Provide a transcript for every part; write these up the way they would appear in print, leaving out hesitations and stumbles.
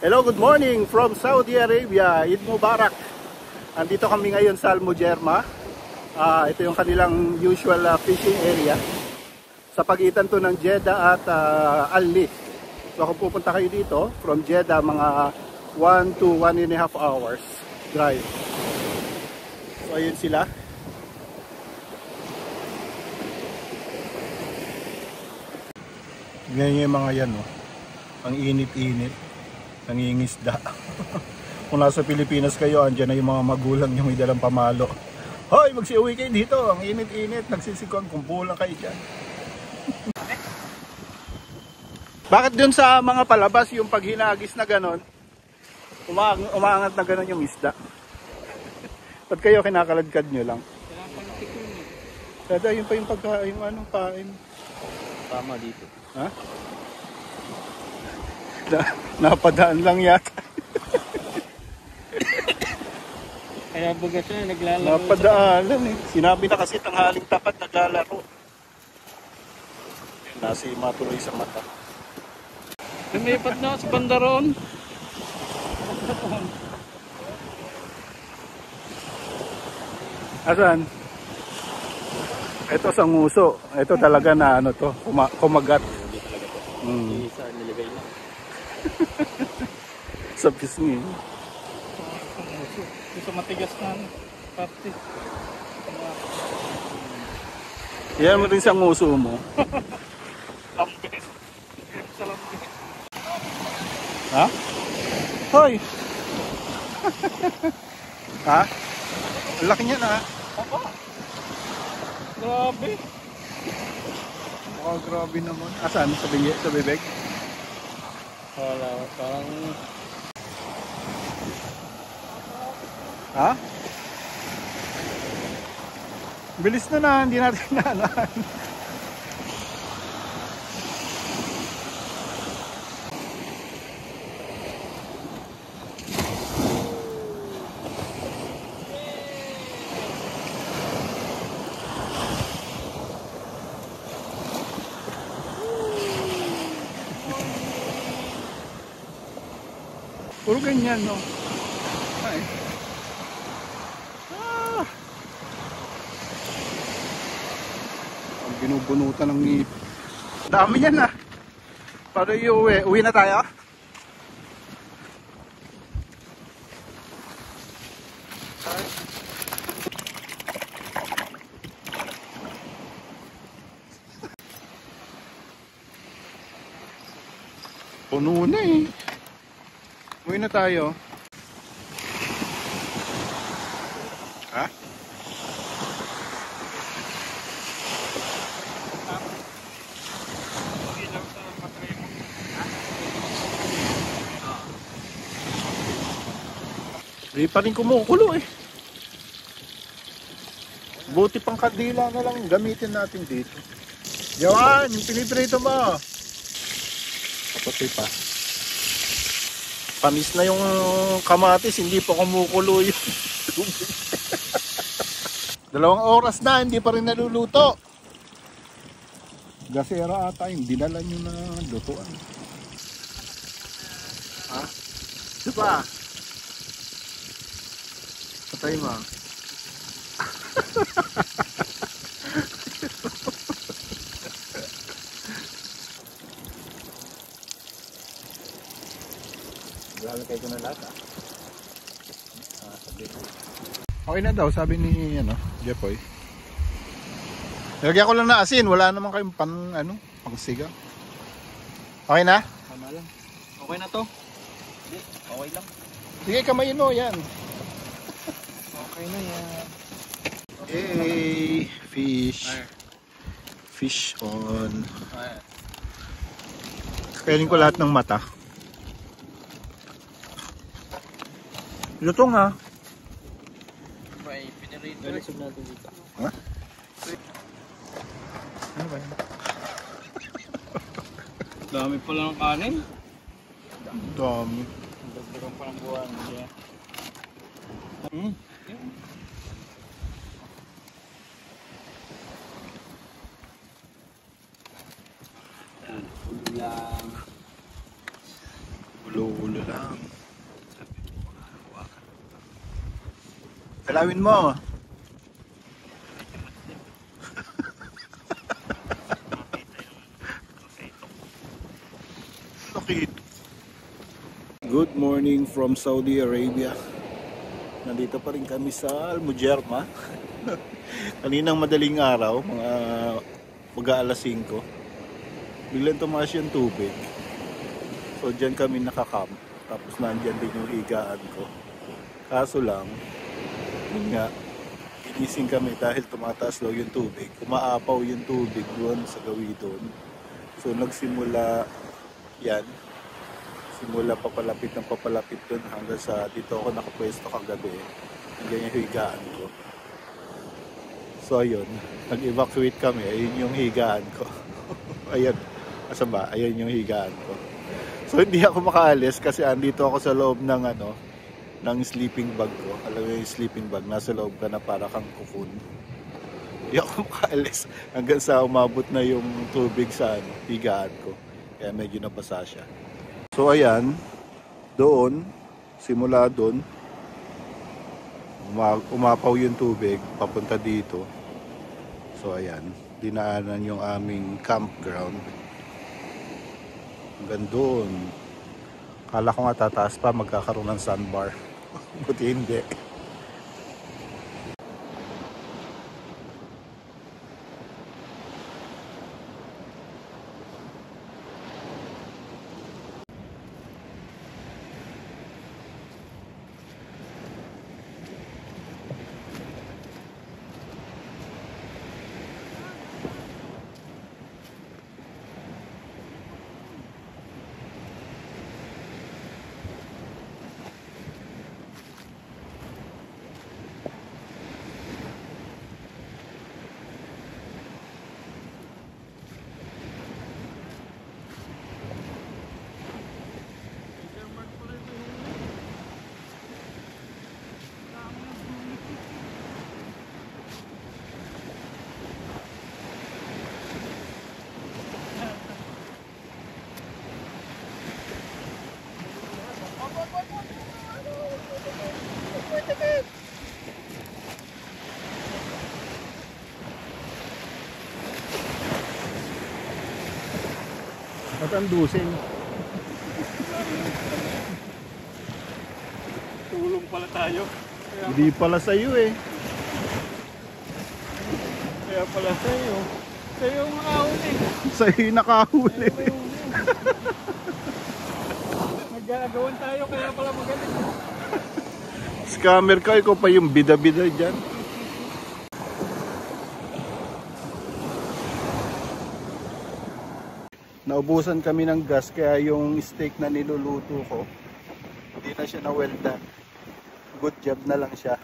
Hello, good morning from Saudi Arabia. Eid Mubarak. Andito kami ngayon sa Al Mujerma. Ito yung kanilang usual fishing area. Sa pagitan to ng Jeddah at Al Lis. So kung pupunta kayo dito, from Jeddah, mga 1 to 1.5 hours drive. So ayun sila. Ganyan yung mga yan, oh. Ang init-init. Nangingisda. Kung nasa Pilipinas kayo, andyan na yung mga magulang yung may dalang pamalo. Hoy, magsiuwi kayo dito. Ang init-init. Nagsisikuan. Kumpulan kayo dyan. Bakit dun sa mga palabas, yung pag hinagis na ganon, umaangat na ganon yung isda? Ba't kayo kinakaladkad nyo lang? Kada yun pa yung pagka, yung anong pain. Tama dito. Ha? Napadaan lang yata. Kaya baga siya, naglalaro. Napadaan eh. Sinabi na kasi tanghaling tapat naglalaro. Nasi matuloy sa mata. Lumipat na sa bandaron. Asan? Ito sa nguso. Ito talaga na ano to, kumagat. Isa nilagay na. Sa pisngi. Ito matigas na parte. Yan mo rin sa nguso mo. Lambis. Sa lambis. Ha? Hoy! Ha? Laki niya na. Apa? Grabe. Oh, grabe naman. Asan? Sa bibig? Wala, parang... Ha? Bilis na, hindi natin naalaan. Puro ganyan, no? Ay. Ah. Ang binubunutan ng ngip. Dami yan, ah. Para iuwi. Uwi na tayo? Puno na eh. Uwi na tayo. Ha? Hindi pa rin kumukulo eh. Buti pang kandila na lang gamitin natin dito. Yawan, yung piniprito mo. Kapatay pa. Panis na yung kamatis, hindi pa kumukulo yung tubig. 2 oras na, hindi pa rin naluluto. Gasera ata yung dinala nyo na lutuan. Ha? Diba? Patay mo. Lalagay ko na lahat Okay na daw, sabi ni Jepoy. Nilagyan ko lang na asin, wala naman kayong pangsiga. Okay na? Tama lang. Okay na to? Hindi, okay lang. Sige, kamayin mo, yan. Okay na yan. Hey, fish. Fish on. Kakainin ko lahat ng mata. Lutong ha. May pinirito. Nalisog natin dito. Ha? Ano ba yan? Dami pala ng kanin. Dami. Dagdagan pa ng buwan. Ulo dulo lang. Kalawin mo. Good morning from Saudi Arabia. Nandito pa rin kami sa Al-Mujerma. Kaninang madaling araw, mga mag-aalas 5. Biglang tumaas yung tubig. So dyan kami nakakam. Tapos nandyan din yung higaan ko. Kaso lang, yun nga, ginising kami dahil tumataas daw yung tubig. Umaapaw yung tubig doon sa gawidon. So nagsimula yan. Simula papalapit ng papalapit doon hanggang sa dito ako nakapwesto kagabi. Hanggang yung higaan ko. So ayun, nag-evacuate kami. Ayun yung higaan ko. Ayun, asa ba? Ayun yung higaan ko. So hindi ako makaalis kasi andito ako sa loob ng ng sleeping bag ko. Alam mo yung sleeping bag, nasa loob ka na para kang cocoon. Hindi ako makaalis hanggang sa umabot na yung tubig sa higaan ko. Kaya medyo nabasa siya. So ayan, doon, simula doon, umapaw yung tubig papunta dito. So ayan, dinaanan yung aming campground. Hanggang doon. Kala ko nga tataas pa, magkakaroon ng sandbar. Buti hindi. Matandusin. Tulong pala tayo. Hindi pala sa'yo eh. Kaya pala sa'yo. Sa'yo yung nakahuli. Sa'yo yung nakahuli. Nagagawan tayo kaya pala magaling. Scammer ka, ikaw pa yung bida-bida dyan. Naubusan kami ng gas kaya yung steak na niluluto ko hindi na siya na well done. Good job na lang siya.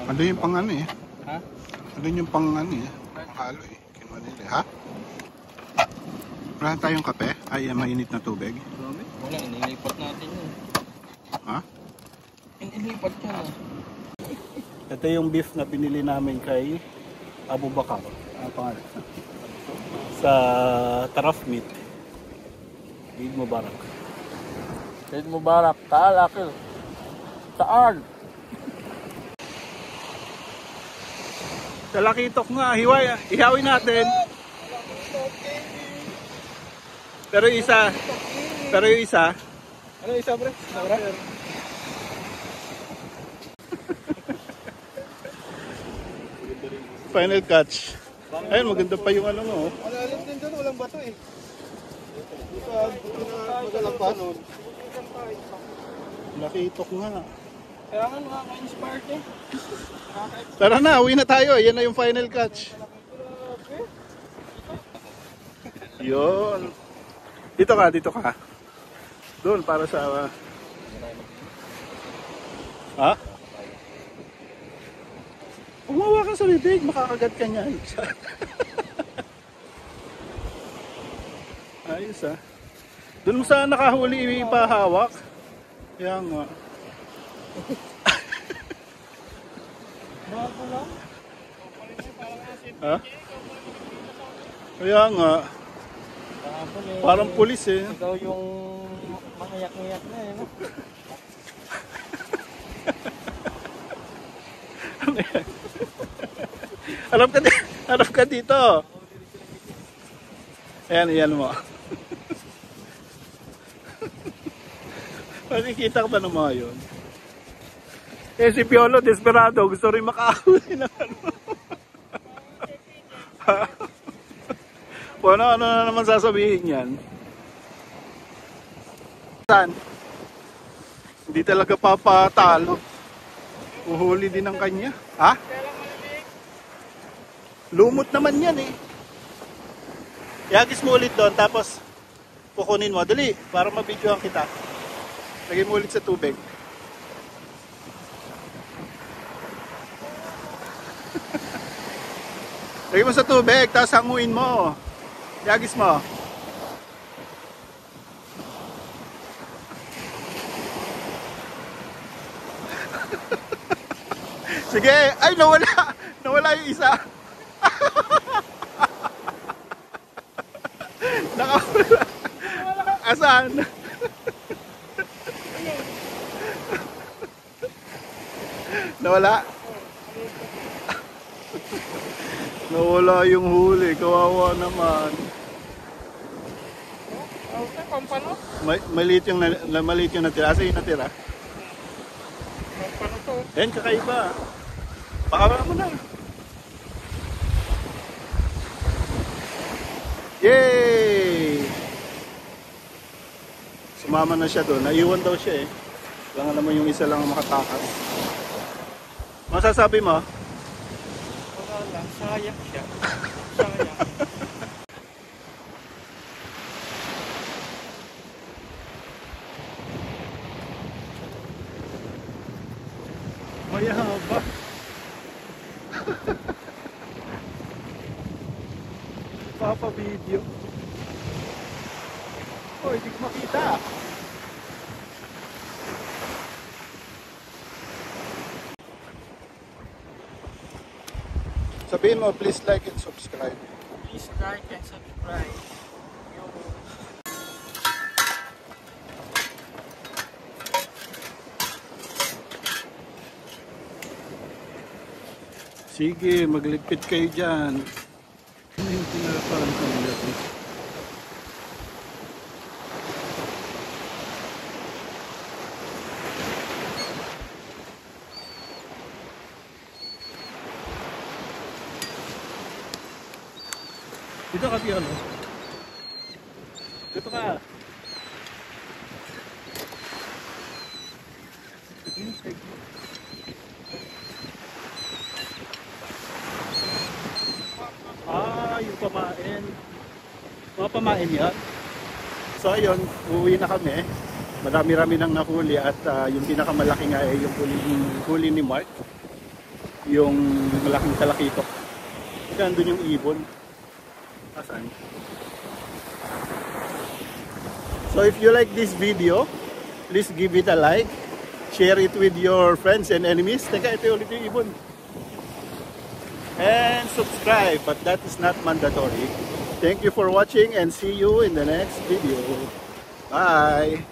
Ano yung pang ano eh? Ha? Ano yung pang ano eh? Halo eh. Kinuha nila ha? Wala tayong kape? Ay, mainit na tubig. Wala, inilipat natin yun. Ha? Inilipat ka na. Ito yung beef na binili namin kay Abu Bakar. Ano pangalan? Sa Taraf Meat. Eid Mubarak. Eid Mubarak. Taal, Akil. Taal. Sa Lakitok nga, ihawin natin. Pero yung isa. Ano isa, pre? Sabra? Final catch. Ayun, maganda pa yung ano mo. Malalim din doon, walang bato eh. Magalampas. Lakitok nga. Kaya nga nakaka-inspired eh. Tara na, uwi na tayo. Yan na yung final catch. Yun. Dito ka. Doon para sa... Ha? Umawa ka sa bibig, makakagat ka niyan. Ayos ah. Doon mo saan nakahuli ipahawak. Kaya nga. Bago lang. Ha? Kaya nga. Kahapon eh. Parang pulis eh. Ikaw yung Mangayak-ngayak na eh. No? Ano yan? Harap ka dito. Ayan mo. Makikita ka ba ng mga yun? Eh si Piolo, desperado. Gusto rin makahuli ng ano. Ano na naman sasabihin yan? Saan? Hindi talaga papatalo. Uhuli din ang kanya. Ha? Lumot naman yan eh. Iagis mo ulit doon tapos kukunin mo. Dali, para mabidyohan kita. Lagay mo ulit sa tubig. Lagay mo sa tubig, tapos hanguin mo. Iagis mo. Sige, ay nawala. Nawala yung isa. Nakawala. Asan? Nawala? Nawala yung huli. Kawawa naman. Maliit yung natira. Asa yung natira? Yan, kakaiba. Pakawala mo na. Yay! Sumama na siya doon. Naiwan daw siya eh. Kailangan naman yung isa lang ang makatakas. Masasabi mo? Wala lang. Sayang siya. Sayang. Mayaba. Papa-video. Oh, hindi ko makita. Sabihin mo, please like and subscribe. Please like and subscribe. Sige, magligpit kayo dyan. Ano yung pinaraparan ko nila? Dito ka, Piolo. Dito ka. Yung pamain. Mga pamain yan. So ayun, uuwi na kami. Marami-rami nang nahuli at yung pinakamalaki nga ay yung huli ni Mark. Yung malaking talakitok. Kasi doon yung ibon. Asan? So if you like this video, please give it a like. Share it with your friends and enemies. Teka, ito ulit yung ibon. And subscribe, but that is not mandatory. Thank you for watching and see you in the next video. Bye!